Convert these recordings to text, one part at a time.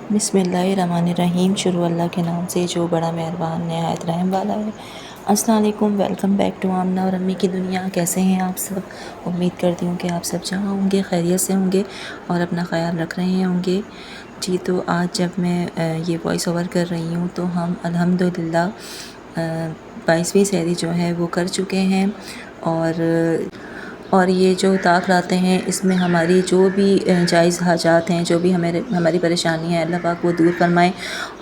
बिस्मिल्लाहिर्रहमानिर्रहीम। शुरू अल्लाह के नाम से जो बड़ा मेहरबान नहायत रहम वाला है। अस्सलाम वालेकुम, वेलकम बैक टू आमना और अम्मी की दुनिया। कैसे हैं आप सब? उम्मीद करती हूँ कि आप सब जहाँ होंगे खैरियत से होंगे और अपना ख़याल रख रहे होंगे। जी, तो आज जब मैं ये वॉइस ओवर कर रही हूँ तो हम अल्हम्दुलिल्लाह 22वीं सहरी जो है वो कर चुके हैं। और ये जो ताख़रातें हैं इसमें हमारी जो भी जायज़ हाजात हैं, जो भी हमारी परेशानी है, अल्लाह पाक वो दूर फरमाए।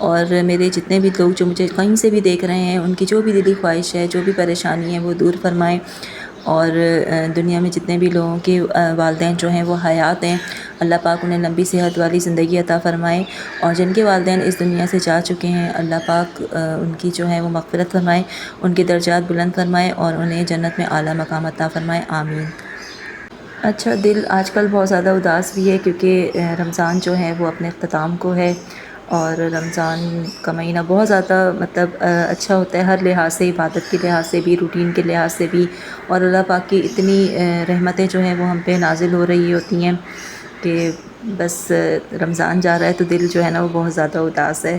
और मेरे जितने भी लोग जो मुझे कहीं से भी देख रहे हैं, उनकी जो भी दिली ख्वाहिश है, जो भी परेशानी है वो दूर फरमाए। और दुनिया में जितने भी लोगों के वालिदैन जो हैं वो हयात हैं, अल्लाह पाक उन्हें लंबी सेहत वाली ज़िंदगी अता फ़रमाए। और जिनके वालिदैन इस दुनिया से जा चुके हैं, अल्लाह पाक उनकी जो है वो मग़फ़िरत फ़रमाए, उनके दर्जात बुलंद फ़रमाए और उन्हें जन्नत में आला मकाम अता फ़रमाए, आमीन। अच्छा, दिल आजकल बहुत ज़्यादा उदास भी है क्योंकि रमज़ान जो है वो अपने अख्ताम को है। और रमज़ान का महीना बहुत ज़्यादा मतलब अच्छा होता है हर लिहाज से, इबादत के लिहाज से भी, रूटीन के लिहाज से भी। और अल्लाह पाक की इतनी रहमतें जो हैं वो हम पे नाजिल हो रही होती हैं कि बस रमज़ान जा रहा है तो दिल जो है ना वो बहुत ज़्यादा उदास है।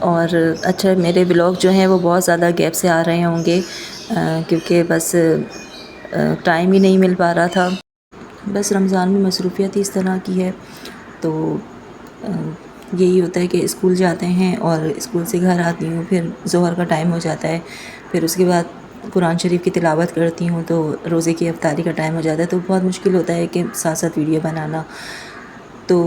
और अच्छा, मेरे व्लॉग जो हैं वो बहुत ज़्यादा गैप से आ रहे होंगे क्योंकि बस टाइम ही नहीं मिल पा रहा था। बस रमज़ान में मसरूफ़ियत ही इस तरह की है। तो अ, यही होता है कि स्कूल जाते हैं और स्कूल से घर आती हूँ, फिर ज़ोहर का टाइम हो जाता है, फिर उसके बाद कुरान शरीफ की तिलावत करती हूँ तो रोज़े की इफ्तारी का टाइम हो जाता है। तो बहुत मुश्किल होता है कि साथ साथ वीडियो बनाना। तो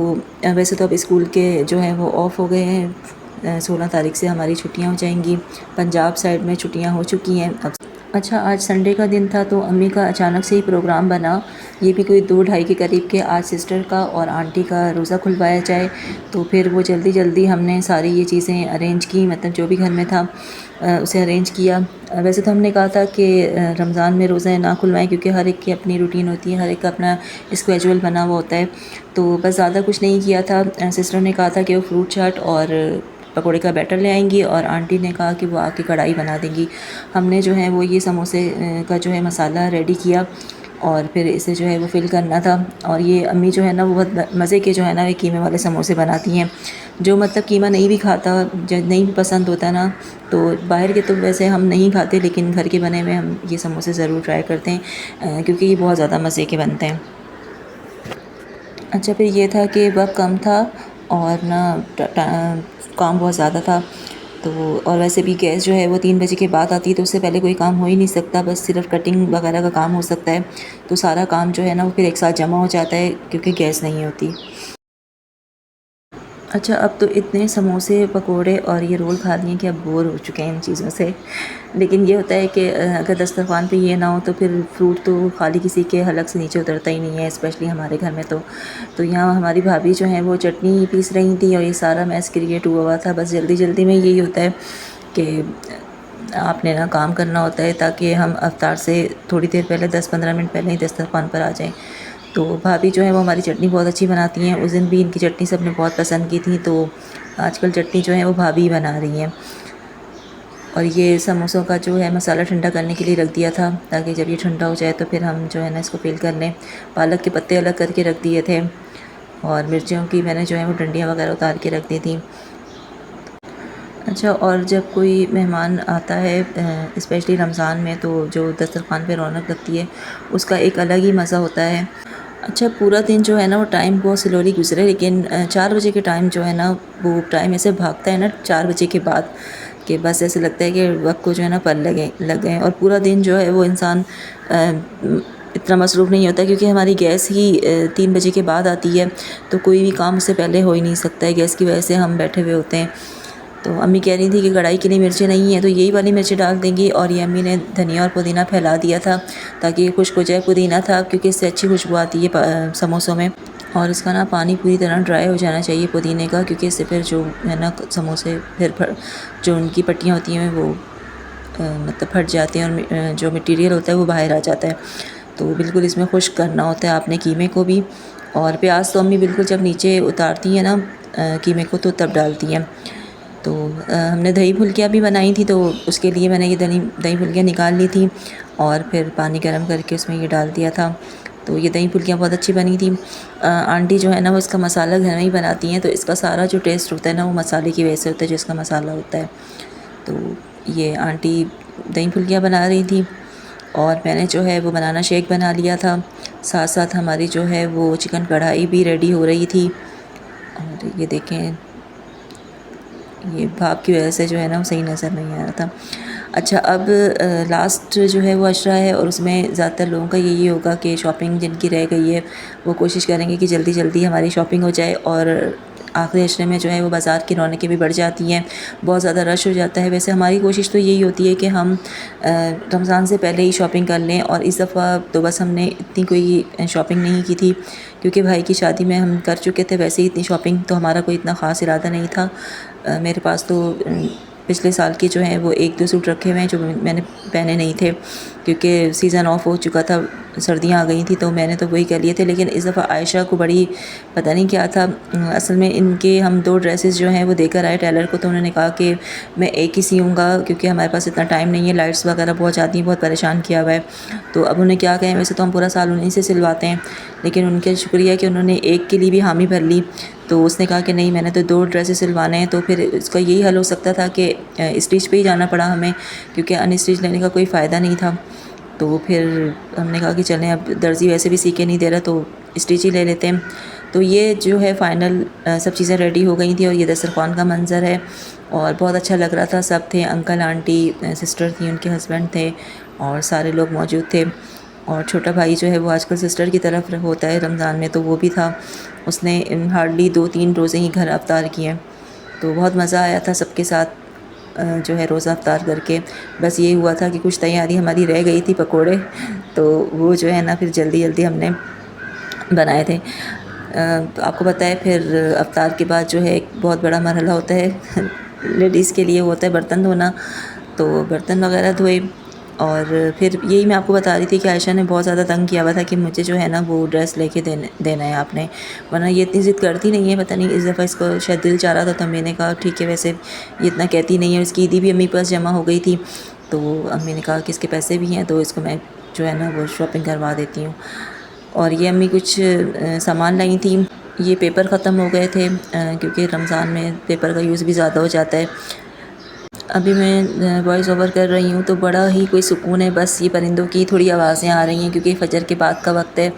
वैसे तो अब स्कूल के जो है वो ऑफ़ हो गए हैं। 16 तारीख से हमारी छुट्टियाँ हो जाएंगी। पंजाब साइड में छुट्टियाँ हो चुकी हैं अब। अच्छा, आज संडे का दिन था तो अम्मी का अचानक से ही प्रोग्राम बना, ये भी कोई 2 ढाई के करीब के, आज सिस्टर का और आंटी का रोज़ा खुलवाया जाए। तो फिर वो जल्दी जल्दी हमने सारी ये चीज़ें अरेंज की, मतलब जो भी घर में था उसे अरेंज किया। वैसे तो हमने कहा था कि रमज़ान में रोज़े ना खुलवाएं क्योंकि हर एक की अपनी रूटीन होती है, हर एक का अपना स्केजुअल बना हुआ होता है। तो बस ज़्यादा कुछ नहीं किया था। सिस्टर ने कहा था कि वो फ्रूट चाट और पकोड़े का बैटर ले आएंगी और आंटी ने कहा कि वो आके कढ़ाई बना देंगी। हमने जो है वो ये समोसे का जो है मसाला रेडी किया और फिर इसे जो है वो फ़िल करना था। और ये अम्मी जो है ना वो बहुत मज़े के जो है ना ये कीमे वाले समोसे बनाती हैं। जो मतलब कीमा नहीं भी खाता, जो नहीं भी पसंद होता ना, तो बाहर के तो वैसे हम नहीं खाते, लेकिन घर के बने हुए हम ये समोसे ज़रूर ट्राई करते हैं क्योंकि ये बहुत ज़्यादा मज़े के बनते हैं। अच्छा, फिर ये था कि वक्त कम था और ना काम बहुत ज़्यादा था। तो और वैसे भी गैस जो है वो 3 बजे के बाद आती है तो उससे पहले कोई काम हो ही नहीं सकता, बस सिर्फ कटिंग वगैरह का काम हो सकता है। तो सारा काम जो है ना वो फिर एक साथ जमा हो जाता है क्योंकि गैस नहीं होती। अच्छा, अब तो इतने समोसे, पकोड़े और ये रोल खा लिए कि अब बोर हो चुके हैं इन चीज़ों से। लेकिन ये होता है कि अगर दस्तरख़्वान पे ये ना हो तो फिर फ्रूट तो खाली किसी के हलक से नीचे उतरता ही नहीं है, स्पेशली हमारे घर में तो यहाँ हमारी भाभी जो हैं वो चटनी पीस रही थी और ये सारा मैस क्रिएट हुआ हुआ था। बस जल्दी जल्दी में यही होता है कि आपने ना काम करना होता है ताकि हम अफ्तार से थोड़ी देर पहले, 10-15 मिनट पहले ही दस्तरख़्वान पर आ जाएँ। तो भाभी जो है वो हमारी चटनी बहुत अच्छी बनाती हैं। उस दिन भी इनकी चटनी सब ने बहुत पसंद की थी, तो आजकल चटनी जो है वो भाभी ही बना रही हैं। और ये समोसों का जो है मसाला ठंडा करने के लिए रख दिया था ताकि जब ये ठंडा हो जाए तो फिर हम जो है ना इसको फिल कर लें। पालक के पत्ते अलग करके रख दिए थे और मिर्चियों की मैंने जो है वो डंडियाँ वगैरह उतार के रख दी थी। अच्छा, और जब कोई मेहमान आता है स्पेशली रमज़ान में, तो जो दस्तरख़्वान पे रौनक लगती है उसका एक अलग ही मज़ा होता है। अच्छा, पूरा दिन जो है ना वो टाइम बहुत स्लोली गुजरे, लेकिन 4 बजे के टाइम जो है ना वो टाइम ऐसे भागता है ना 4 बजे के बाद, कि बस ऐसे लगता है कि वक्त को जो है ना पल लग गए। और पूरा दिन जो है वो इंसान इतना मसरूफ़ नहीं होता क्योंकि हमारी गैस ही 3 बजे के बाद आती है, तो कोई भी काम उससे पहले हो ही नहीं सकता है। गैस की वजह से हम बैठे हुए होते हैं। तो अम्मी कह रही थी कि कढ़ाई के लिए मिर्चें नहीं हैं तो यही वाली मिर्चें डाल देंगी, और ये अम्मी ने धनिया और पुदीना फैला दिया था ताकि ये खुश्क हो जाए। पुदीना था क्योंकि इससे अच्छी खुशबू आती है समोसों में। और इसका ना पानी पूरी तरह ड्राई हो जाना चाहिए पुदीने का, क्योंकि इससे फिर जो है ना समोसे फिर जो उनकी पट्टियाँ होती हैं वो मतलब फट जाती हैं और जो मटेरियल होता है वो बाहर आ जाता है। तो बिल्कुल इसमें खुश्क करना होता है आपने कीमे को भी। और प्याज तो अम्मी बिल्कुल जब नीचे उतारती हैं ना कीमे को तो तब डालती हैं। तो हमने दही फुल्कियाँ भी बनाई थी, तो उसके लिए मैंने ये दही फुल्कियाँ निकाल ली थी और फिर पानी गर्म करके उसमें ये डाल दिया था। तो ये दही फुल्कियाँ बहुत अच्छी बनी थी। आंटी जो है ना वो इसका मसाला घर में ही बनाती हैं, तो इसका सारा जो टेस्ट होता है ना वो मसाले की वजह से होता है, जो इसका मसाला होता है। तो ये आंटी दही फुल्कियाँ बना रही थी और मैंने जो है वो बनाना शेक बना लिया था। साथ साथ हमारी जो है वो चिकन कढ़ाई भी रेडी हो रही थी। और ये देखें, ये भाप की वजह से जो है ना वो सही नज़र नहीं आ रहा था। अच्छा, अब लास्ट जो है वो अशरा है और उसमें ज़्यादातर लोगों का यही होगा कि शॉपिंग जिनकी रह गई है वो कोशिश करेंगे कि जल्दी जल्दी हमारी शॉपिंग हो जाए। और आखिरी अशरे में जो है वो बाज़ार की रौनकें भी बढ़ जाती हैं, बहुत ज़्यादा रश हो जाता है। वैसे हमारी कोशिश तो यही होती है कि हम रमज़ान से पहले ही शॉपिंग कर लें, और इस दफ़ा तो बस हमने इतनी कोई शॉपिंग नहीं की थी क्योंकि भाई की शादी में हम कर चुके थे। वैसे ही इतनी शॉपिंग तो हमारा कोई इतना ख़ास इरादा नहीं था। मेरे पास तो पिछले साल के जो हैं वो 1-2 सूट रखे हुए हैं जो मैंने पहने नहीं थे क्योंकि सीज़न ऑफ हो चुका था, सर्दियाँ आ गई थी, तो मैंने तो वही कर लिए थे। लेकिन इस दफ़ा आयशा को बड़ी पता नहीं क्या था, असल में इनके हम 2 ड्रेसेस जो हैं वो देकर आए टेलर को, तो उन्होंने कहा कि मैं एक ही सियूँगा क्योंकि हमारे पास इतना टाइम नहीं है, लाइट्स वगैरह बहुत जाती हैं, बहुत परेशान किया हुआ है। तो अब उन्हें क्या कहें, वैसे तो हम पूरा साल उन्हीं से सिलवाते हैं, लेकिन उनके शुक्रिया कि उन्होंने एक के लिए भी हामी भर ली। तो उसने कहा कि नहीं, मैंने तो 2 ड्रेसेस सिलवाने हैं। तो फिर इसका यही हल हो सकता था कि स्टिच पे ही जाना पड़ा हमें, क्योंकि अनस्टिच लेने का कोई फ़ायदा नहीं था। तो फिर हमने कहा कि चलें, अब दर्जी वैसे भी सी के नहीं दे रहा तो स्टिच ही ले लेते हैं। तो ये जो है फ़ाइनल सब चीज़ें रेडी हो गई थी और ये दस्तरख़्वान का मंज़र है और बहुत अच्छा लग रहा था। सब थे, अंकल आंटी, सिस्टर थी, उनके हस्बैंड थे और सारे लोग मौजूद थे। और छोटा भाई जो है वो आजकल सिस्टर की तरफ होता है रमज़ान में, तो वो भी था। उसने हार्डली 2-3 रोज़े ही घर अफ्तार किए, तो बहुत मज़ा आया था सबके साथ जो है रोज़ा अफ्तार करके। बस ये हुआ था कि कुछ तैयारी हमारी रह गई थी, पकोड़े, तो वो जो है ना फिर जल्दी जल्दी हमने बनाए थे। तो आपको पता है फिर अफ्तार के बाद जो है एक बहुत बड़ा मरहला होता है लेडीज़ के लिए, वो होता है बर्तन धोना। तो बर्तन वगैरह धोए और फिर यही मैं आपको बता रही थी कि आयशा ने बहुत ज़्यादा तंग किया हुआ था कि मुझे जो है ना वो ड्रेस लेके देना है आपने, वरना ये इतनी ज़िद करती नहीं है। पता नहीं इस दफ़ा इसको शायद दिल चाह रहा था, तो मैंने कहा ठीक है, वैसे ये इतना कहती नहीं है। इसकी ईदी भी अम्मी पास जमा हो गई थी, तो अम्मी ने कहा कि इसके पैसे भी हैं तो इसको मैं जो है ना वो शॉपिंग करवा देती हूँ। और ये अम्मी कुछ सामान लाई थी। ये पेपर ख़त्म हो गए थे क्योंकि रमज़ान में पेपर का यूज़ भी ज़्यादा हो जाता है। अभी मैं वॉइस ओवर कर रही हूँ तो बड़ा ही कोई सुकून है। बस ये परिंदों की थोड़ी आवाज़ें आ रही हैं क्योंकि फ़जर के बाद का वक्त है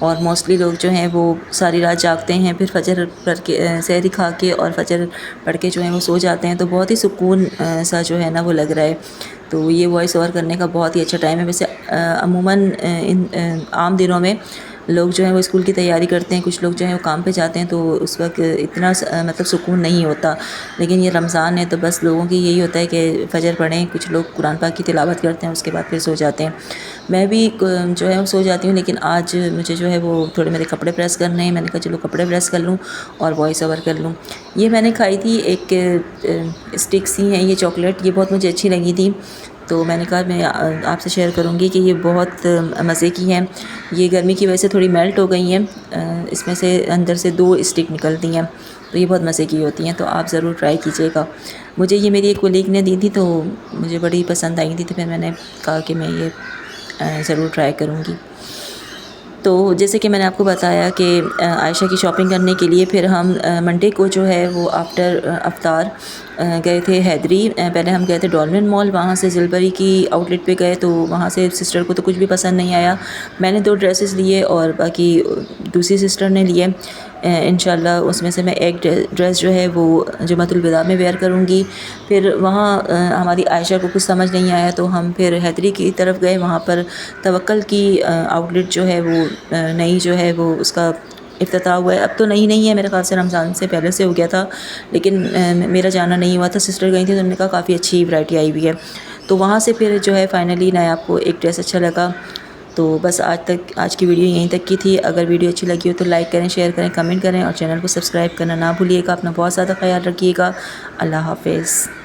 और मोस्टली लोग जो हैं वो सारी रात जागते हैं, फिर फ़जर पढ़ के सहरी खा के और फ़जर पढ़ के जो है वो सो जाते हैं। तो बहुत ही सुकून सा जो है ना वो लग रहा है। तो ये वॉइस ओवर करने का बहुत ही अच्छा टाइम है। वैसे अमूमन इन आम दिनों में लोग जो हैं वो स्कूल की तैयारी करते हैं, कुछ लोग जो हैं वो काम पे जाते हैं, तो उस वक्त इतना मतलब सुकून नहीं होता। लेकिन ये रमज़ान है तो बस लोगों की यही होता है कि फ़जर पढ़ें, कुछ लोग कुरान पाक की तिलावत करते हैं, उसके बाद फिर सो जाते हैं। मैं भी जो है वो सो जाती हूँ, लेकिन आज मुझे जो है वो थोड़े मेरे कपड़े प्रेस करने हैं। मैंने कहा चलो कपड़े प्रेस कर लूँ और वॉइस ओवर कर लूँ। ये मैंने खाई थी, एक स्टिक सी हैं ये चॉकलेट, ये बहुत मुझे अच्छी लगी थी, तो मैंने कहा मैं आपसे शेयर करूंगी कि ये बहुत मज़े की हैं। ये गर्मी की वजह से थोड़ी मेल्ट हो गई हैं, इसमें से अंदर से 2 स्टिक निकलती हैं, तो ये बहुत मज़े की होती हैं, तो आप ज़रूर ट्राई कीजिएगा। मुझे ये मेरी एक कोलीग ने दी थी तो मुझे बड़ी पसंद आई थी, तो फिर मैंने कहा कि मैं ये ज़रूर ट्राई करूँगी। तो जैसे कि मैंने आपको बताया कि आयशा की शॉपिंग करने के लिए फिर हम मंडे को जो है वो आफ्टर अफ्तार गए थे हैदरी। पहले हम गए थे डॉल्फिन मॉल, वहाँ से जिलबरी की आउटलेट पे गए, तो वहाँ से सिस्टर को तो कुछ भी पसंद नहीं आया। मैंने 2 ड्रेसेस लिए और बाकी दूसरी सिस्टर ने लिए। इंशाल्लाह उसमें से मैं एक ड्रेस जो है वो जुम्मतुल विदा में वेयर करूँगी। फिर वहाँ हमारी आयशा को कुछ समझ नहीं आया तो हम फिर हैदरी की तरफ गए। वहाँ पर तवक्कल की आउटलेट जो है वो नई जो है वो उसका इफ्तिताह हुआ है। अब तो नहीं है, मेरे ख्याल से रमज़ान से पहले से हो गया था, लेकिन मेरा जाना नहीं हुआ था। सिस्टर गई थी तो उन्होंने कहा काफ़ी अच्छी वैरायटी आई हुई है, तो वहाँ से फिर जो है फ़ाइनली नया आपको एक ड्रेस अच्छा लगा। तो बस आज की वीडियो यहीं तक की थी। अगर वीडियो अच्छी लगी हो तो लाइक करें, शेयर करें, कमेंट करें और चैनल को सब्सक्राइब करना ना भूलिएगा। अपना बहुत ज़्यादा ख्याल रखिएगा। अल्लाह हाफ़िज़।